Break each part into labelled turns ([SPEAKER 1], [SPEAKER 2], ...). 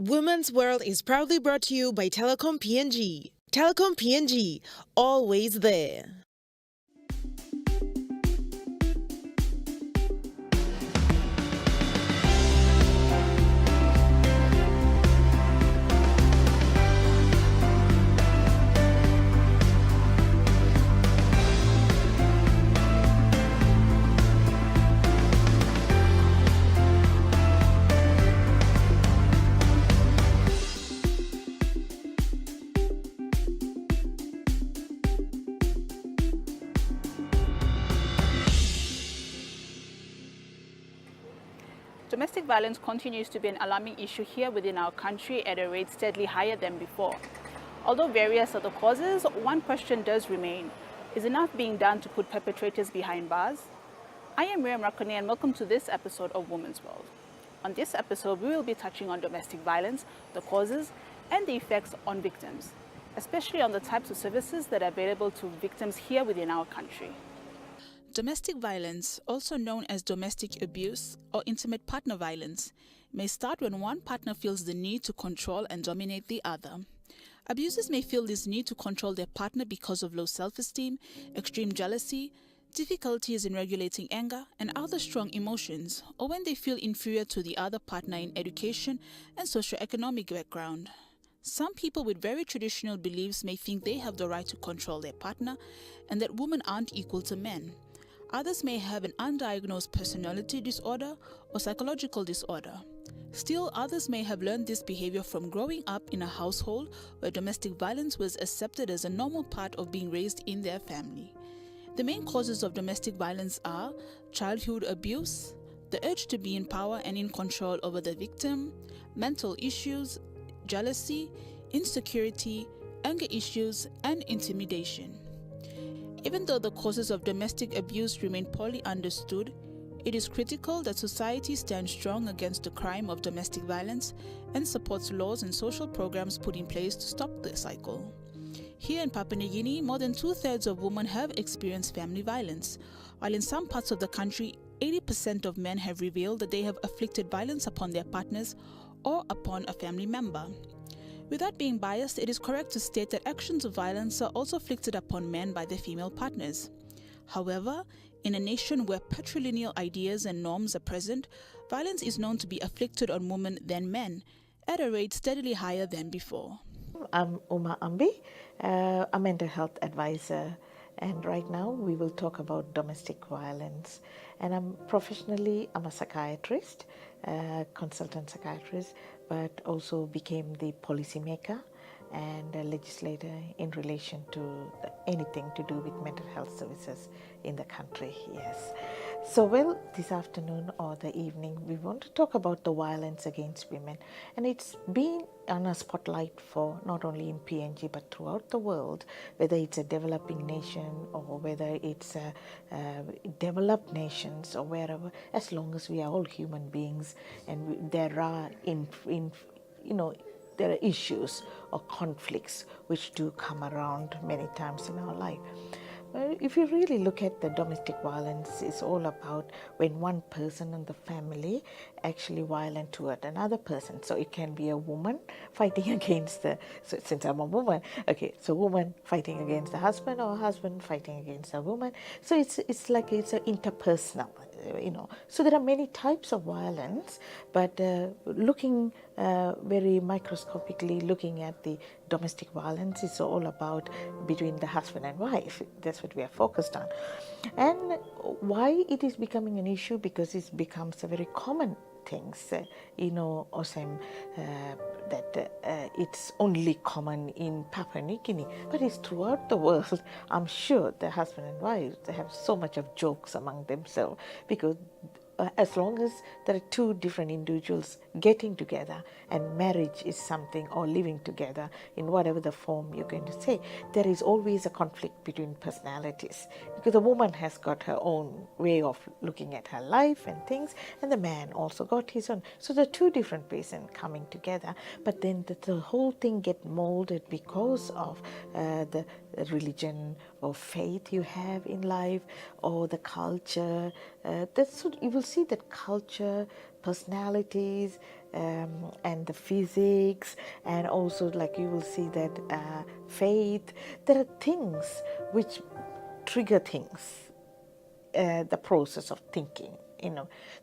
[SPEAKER 1] Women's World is proudly brought to you by Telecom PNG. Telecom PNG, always there.
[SPEAKER 2] Domestic violence continues to be an alarming issue here within our country at a rate steadily higher than before. Although various are the causes, one question does remain. Is enough being done to put perpetrators behind bars? I am Miriam Rakone and welcome to this episode of Women's World. On this episode, we will be touching on domestic violence, the causes, and the effects on victims, especially on the types of services that are available to victims here within our country. Domestic violence, also known as domestic abuse or intimate partner violence, may start when one partner feels the need to control and dominate the other. Abusers may feel this need to control their partner because of low self-esteem, extreme jealousy, difficulties in regulating anger, and other strong emotions, or when they feel inferior to the other partner in education and socioeconomic background. Some people with very traditional beliefs may think they have the right to control their partner and that women aren't equal to men. Others may have an undiagnosed personality disorder or psychological disorder. Still, others may have learned this behavior from growing up in a household where domestic violence was accepted as a normal part of being raised in their family. The main causes of domestic violence are childhood abuse, the urge to be in power and in control over the victim, mental issues, jealousy, insecurity, anger issues, and intimidation. Even though the causes of domestic abuse remain poorly understood, it is critical that society stands strong against the crime of domestic violence and supports laws and social programs put in place to stop the cycle. Here in Papua New Guinea, more than 2/3 of women have experienced family violence, while in some parts of the country, 80% of men have revealed that they have afflicted violence upon their partners or upon a family member. Without being biased, it is correct to state that actions of violence are also inflicted upon men by their female partners. However, in a nation where patrilineal ideas and norms are present, violence is known to be afflicted on women than men, at a rate steadily higher than before.
[SPEAKER 3] I'm Uma Ambi, a mental health advisor, and right now we will talk about domestic violence. And I'm a psychiatrist, consultant psychiatrist, but also became the policymaker and a legislator in relation to anything to do with mental health services in the country, yes. So, well, this afternoon or the evening, we want to talk about the violence against women. And it's been on a spotlight for not only in PNG but throughout the world, whether it's a developing nation or whether it's a developed nations or wherever, as long as we are all human beings and there are there are issues or conflicts which do come around many times in our life. Well, if you really look at the domestic violence, it's all about when one person in the family actually violent toward another person. So it can be a woman fighting against since I'm a woman, okay, so woman fighting against the husband or a husband fighting against a woman. So it's like it's an interpersonal, So there are many types of violence, but looking very microscopically, looking at the domestic violence is all about between the husband and wife. That's what we are focused on. And why it is becoming an issue? Because it becomes a very common things, Osem, that it's only common in Papua New Guinea, but it's throughout the world. I'm sure the husband and wife, they have so much of jokes among themselves because as long as there are two different individuals getting together and marriage is something, or living together in whatever the form you're going to say, there is always a conflict between personalities because the woman has got her own way of looking at her life and things, and the man also got his own. So the two different persons coming together, but then the whole thing get molded because of the religion or faith you have in life or the culture. You will see that culture, personalities, and the physics, and also like you will see that faith. There are things which trigger things, the process of thinking.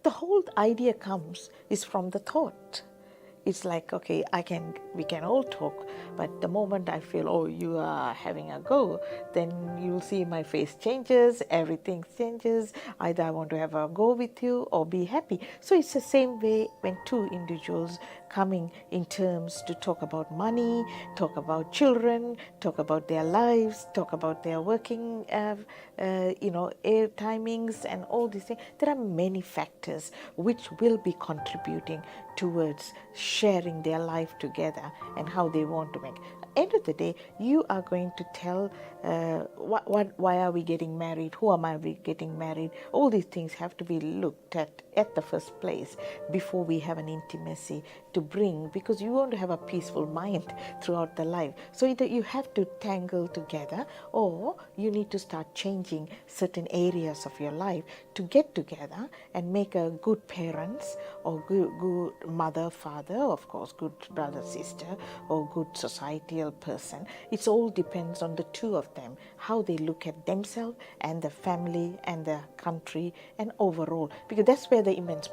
[SPEAKER 3] The whole idea comes is from the thought. It's like, okay, we can all talk, but the moment I feel, oh, you are having a go, then you'll see my face changes, everything changes. Either I want to have a go with you or be happy. So it's the same way when two individuals coming in terms to talk about money, talk about children, talk about their lives, talk about their working, air timings and all these things. There are many factors which will be contributing towards sharing their life together and how they want to make. End of the day, you are going to tell why are we getting married, who am I getting married. All these things have to be looked at the first place before we have an intimacy to bring, because you want to have a peaceful mind throughout the life. So either you have to tangle together, or you need to start changing certain areas of your life to get together and make a good parents, or good mother, father, of course, good brother, sister, or good societal person. It all depends on the two of them, how they look at themselves and the family and the country and overall, because that's where the immense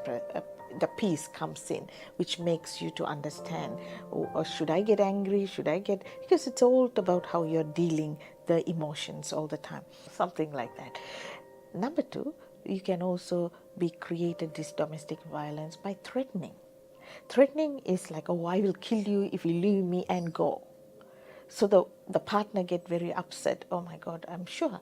[SPEAKER 3] the peace comes in, which makes you to understand, or should I get angry, because it's all about how you're dealing the emotions all the time, something like that. Number two, you can also be created this domestic violence by threatening. Threatening is like, oh, I will kill you if you leave me and go. So the partner get very upset. Oh my God, I'm sure.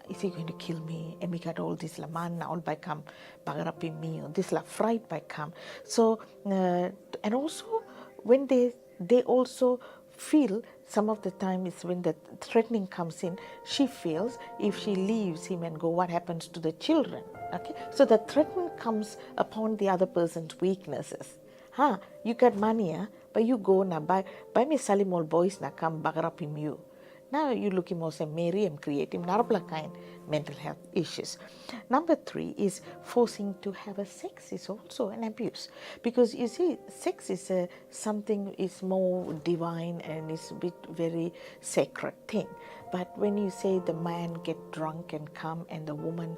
[SPEAKER 3] Is he going to kill me? And we got all this la man all by come bagarapi me, this la fright by come. So and also when they also feel, some of the time is when the threatening comes in, she feels if she leaves him and go, what happens to the children? Okay, so the threatening comes upon the other person's weaknesses. You got money, but you go now buy me Salimol boys na come bagarapim you. Now you look him also marry him, create him, narabla kind mental health issues. Number three is forcing to have a sex is also an abuse, because you see, sex is something is more divine and is a bit very sacred thing. But when you say the man get drunk and come and the woman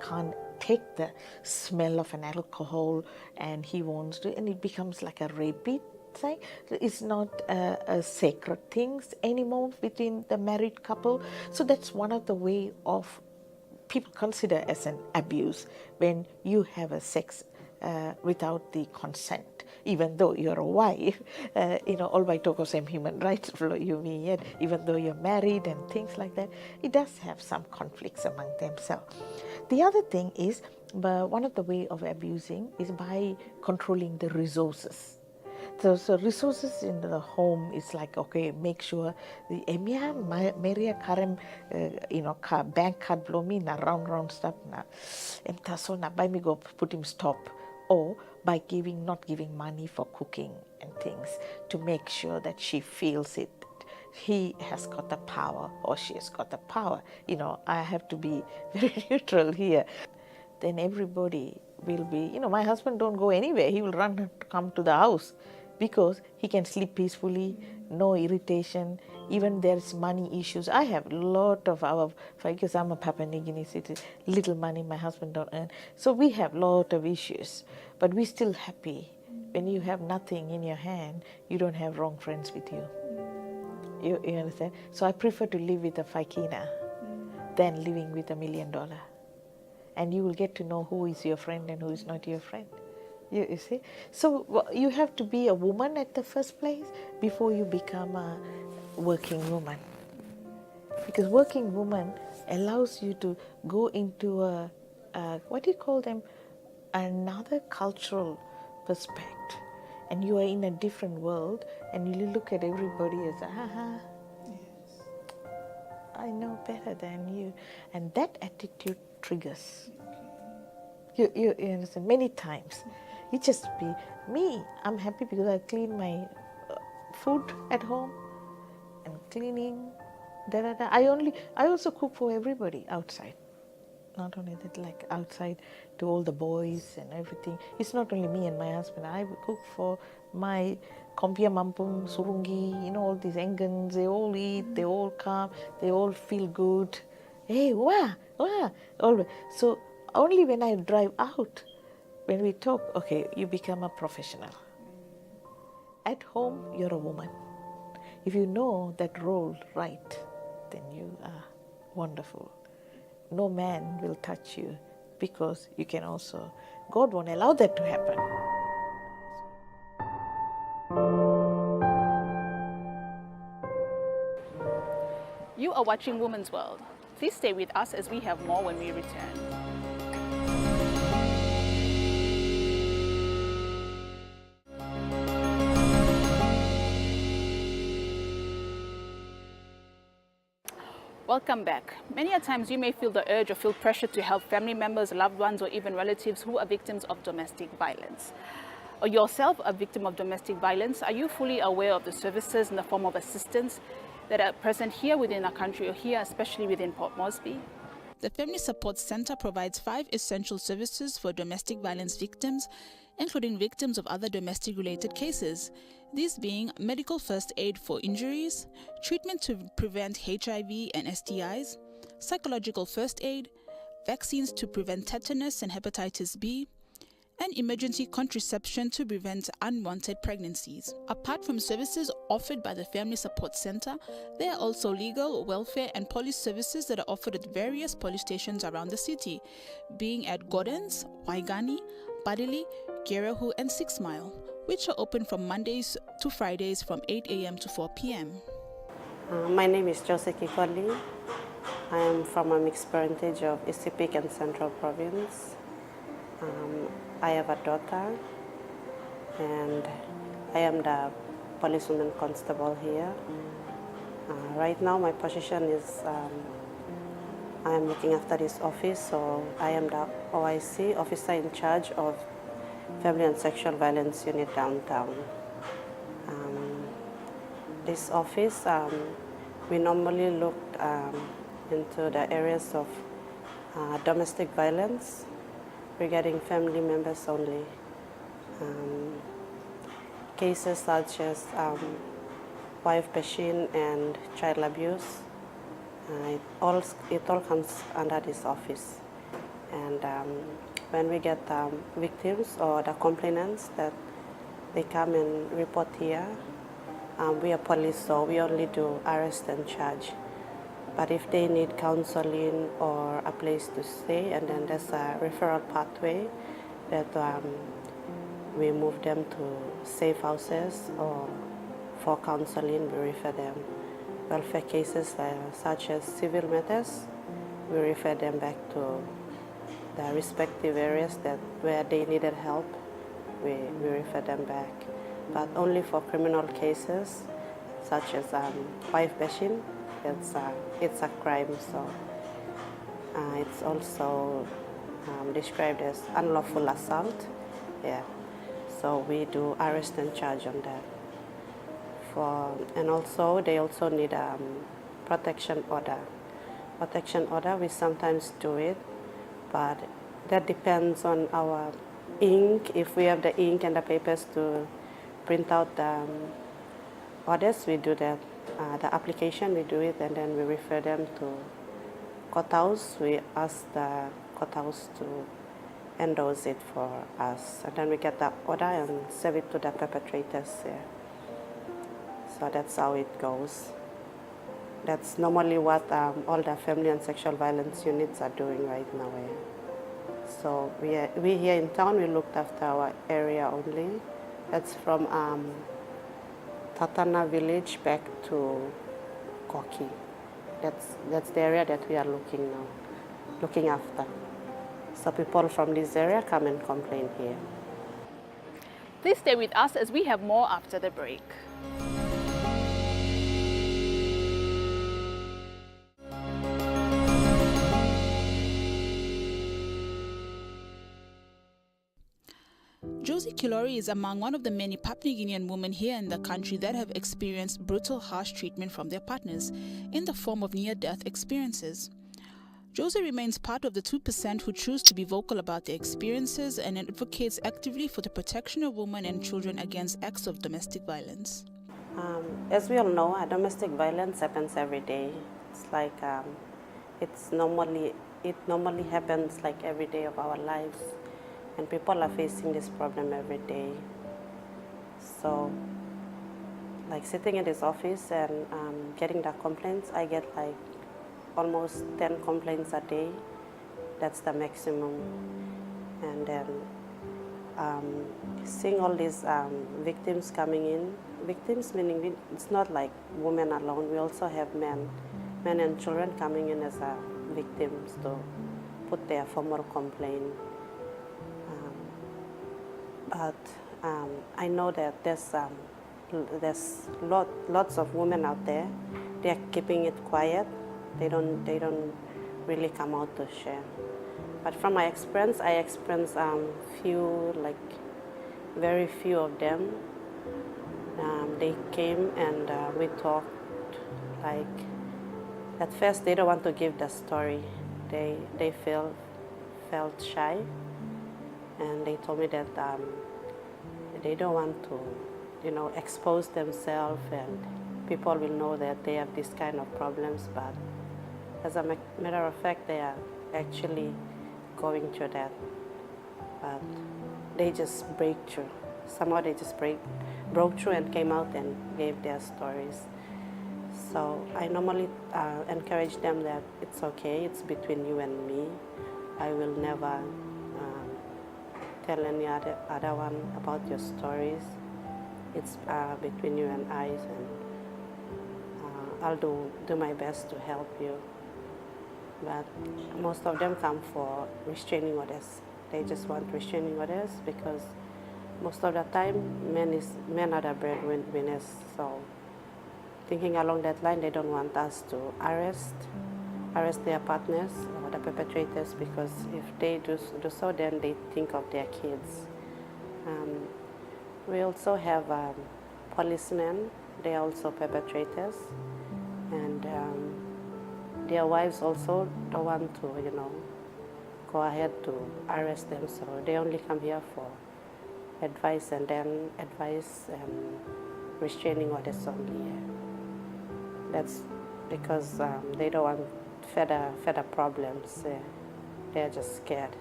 [SPEAKER 3] can't take the smell of an alcohol and he wants to, and it becomes like a repeat thing. It's not a sacred things anymore between the married couple. So that's one of the way of people consider as an abuse when you have a sex without the consent. Even though you're a wife, all by talk of same human rights, you mean yet, even though you're married and things like that, it does have some conflicts among themselves. The other thing is, one of the way of abusing is by controlling the resources. So resources in the home is like, okay, make sure the Maria Karem, bank card blow me na round stuff na, so na buy me go put him stop, or by not giving money for cooking and things to make sure that she feels it. He has got the power or she has got the power. I have to be very neutral here. Then everybody will be, my husband don't go anywhere. He will come to the house because he can sleep peacefully, no irritation. Even there's money issues. I have a lot of because I'm a Papua New Guinea citizen, little money my husband don't earn. So we have a lot of issues, but we're still happy. When you have nothing in your hand, you don't have wrong friends with you. You understand? So I prefer to live with a faikina than living with $1 million. And you will get to know who is your friend and who is not your friend. You see? So you have to be a woman at the first place before you become a working woman. Because working woman allows you to go into what do you call them? Another cultural perspective. And you are in a different world and you look at everybody as, yes, I know better than you. And that attitude triggers. You understand? Many times. It just be me. I'm happy because I clean my food at home and cleaning. I also cook for everybody outside. not only that, like outside to all the boys and everything. It's not only me and my husband. I would cook for my kompia mampung, surungi, all these engans. They all eat, they all come, they all feel good. Hey, wah, always. So only when I drive out, when we talk, okay, you become a professional. At home, you're a woman. If you know that role right, then you are wonderful. No man will touch you because you can also, God won't allow that to happen.
[SPEAKER 2] You are watching Women's World. Please stay with us as we have more when we return. Welcome back. Many a times you may feel the urge or feel pressure to help family members, loved ones, or even relatives who are victims of domestic violence. Or yourself a victim of domestic violence, are you fully aware of the services in the form of assistance that are present here within our country or here especially within Port Moresby? The Family Support Center provides 5 essential services for domestic violence victims, including victims of other domestic-related cases, these being medical first aid for injuries, treatment to prevent HIV and STIs, psychological first aid, vaccines to prevent tetanus and hepatitis B, and emergency contraception to prevent unwanted pregnancies. Apart from services offered by the Family Support Center, there are also legal, welfare, and police services that are offered at various police stations around the city, being at Gordon's, Waigani, Badili, Gerehu, and 6 Mile, which are open from Mondays to Fridays from 8 a.m. to 4 p.m.
[SPEAKER 4] My name is Jose Kikoli. I am from a mixed parentage of Isipik and Central Province. I have a daughter, and I am the policewoman constable here. Right now, my position is I am looking after this office, so I am the OIC, officer in charge of Family and Sexual Violence Unit downtown. This office, we normally look into the areas of domestic violence regarding family members only. Cases such as wife bashing and child abuse, it all comes under this office. And when we get victims or the complainants that they come and report here, we are police, so we only do arrest and charge. But if they need counseling or a place to stay, and then there's a referral pathway that we move them to safe houses, or for counseling, we refer them. Welfare cases such as civil matters, we refer them back to the respective areas where they needed help, we refer them back. But only for criminal cases such as wife bashing, it's a crime, so it's also described as unlawful assault. Yeah, so we do arrest and charge on that. And also they also need protection order. Protection order, we sometimes do it, but that depends on our ink. If we have the ink and the papers to print out the orders, we do that. The application, we do it, and then we refer them to courthouse. We ask the courthouse to endorse it for us, and then we get the order and send it to the perpetrators. Yeah. So that's how it goes. That's normally what all the family and sexual violence units are doing right now. Yeah. So we here in town, we looked after our area only. That's from Tatana village back to Koki. That's the area that we are looking after. So people from this area come and complain here.
[SPEAKER 2] Please stay with us as we have more after the break. Josie Kilori is among one of the many Papua New Guinean women here in the country that have experienced brutal, harsh treatment from their partners in the form of near-death experiences. Josie remains part of the 2% who choose to be vocal about their experiences and advocates actively for the protection of women and children against acts of domestic violence.
[SPEAKER 4] As we all know, domestic violence happens every day. It's like it normally happens like every day of our lives, and people are facing this problem every day. So, like sitting in this office and getting the complaints, I get like almost 10 complaints a day. That's the maximum. And then seeing all these victims coming in, victims meaning it's not like women alone, we also have men and children coming in as victims to put their formal complaint. But I know that there's lots of women out there. They're keeping it quiet. They don't really come out to share. But from my experience, I experienced very few of them. They came and we talked. Like at first, they don't want to give the story. They felt shy, and they told me that they don't want to, expose themselves, and people will know that they have this kind of problems. But as a matter of fact, they are actually going through that. But they just break through. Somehow they just broke through and came out and gave their stories. So I normally encourage them that it's okay, it's between you and me. I will never tell any other one about your stories. It's between you and I, and I'll do my best to help you. But most of them come for restraining orders. They just want restraining orders because most of the time men are the breadwinners. So thinking along that line, they don't want us to arrest their partners or the perpetrators, because if they do so, then they think of their kids. We also have policemen. They are also perpetrators, and their wives also don't want to, go ahead to arrest them. So they only come here for advice and restraining orders only. That's because they don't want further problems. They're just scared.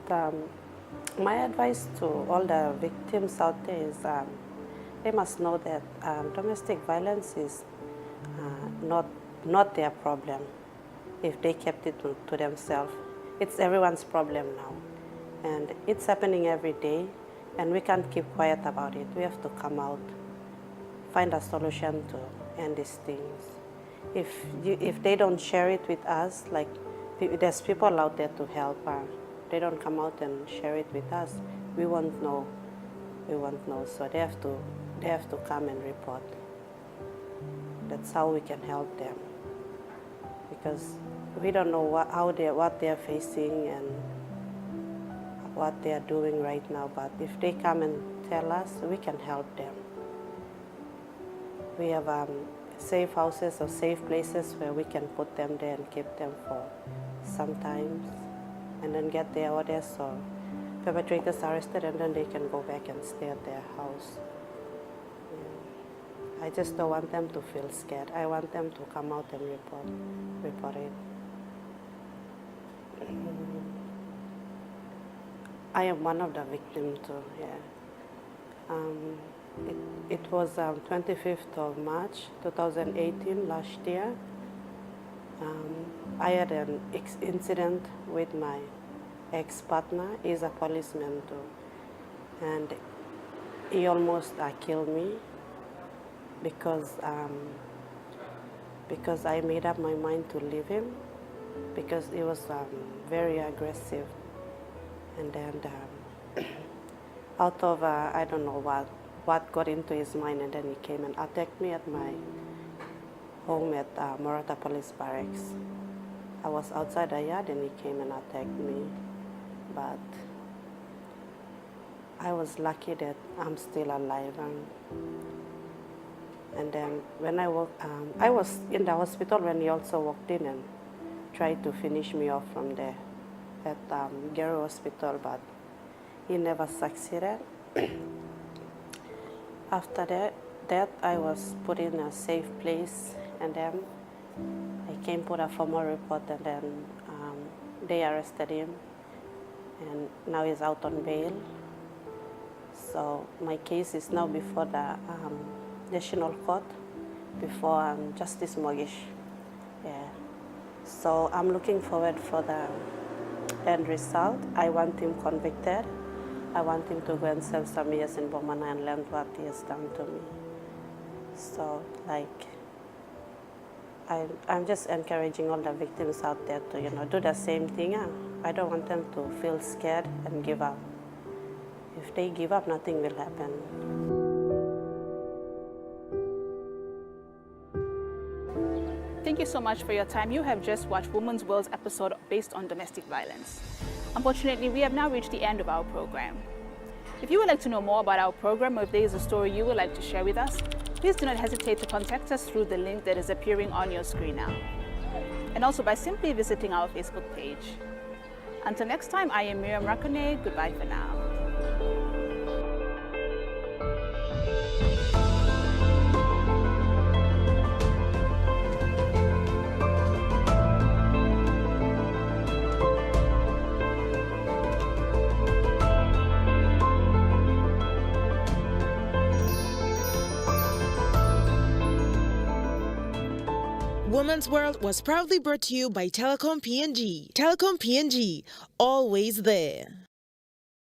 [SPEAKER 4] But my advice to all the victims out there is they must know that domestic violence is not their problem if they kept it to themselves. It's everyone's problem now. And it's happening every day, and we can't keep quiet about it. We have to come out, find a solution to end these things. If they don't share it with us, like there's people out there to help. They don't come out and share it with us, we won't know. So they have to come and report. That's how we can help them, because we don't know what they're facing and what they are doing right now. But if they come and tell us, we can help them. We have safe houses or safe places where we can put them there and keep them for some time, and then get their orders or perpetrators arrested, and then they can go back and stay at their house. I just don't want them to feel scared. I want them to come out and report it. I am one of the victims too, yeah. It was 25th of March 2018, last year. I had an incident with my ex-partner. He's a policeman too, and he almost killed me because I made up my mind to leave him, because he was very aggressive. And then out of I don't know what got into his mind, and then he came and attacked me at my home at Morata Police Barracks. I was outside the yard and he came and attacked me. But I was lucky that I'm still alive, And then when I was in the hospital when he also walked in and tried to finish me off from there at Gero Hospital, but he never succeeded. After that, I was put in a safe place, and then I came put a formal report, and then they arrested him, and now he's out on bail. So my case is now before the National Court, before Justice Mogish. Yeah. So I'm looking forward for the end result. I want him convicted. I want him to go and serve some years in Bomana and learn what he has done to me. So, like, I'm just encouraging all the victims out there to, do the same thing. I don't want them to feel scared and give up. If they give up, nothing will happen.
[SPEAKER 2] Thank you so much for your time. You have just watched Women's World's episode based on domestic violence. Unfortunately, we have now reached the end of our program. If you would like to know more about our program, or if there is a story you would like to share with us, please do not hesitate to contact us through the link that is appearing on your screen now, and also by simply visiting our Facebook page. Until next time, I am Miriam Rakone. Goodbye for now.
[SPEAKER 1] Women's World was proudly brought to you by Telecom PNG. Telecom PNG, always there.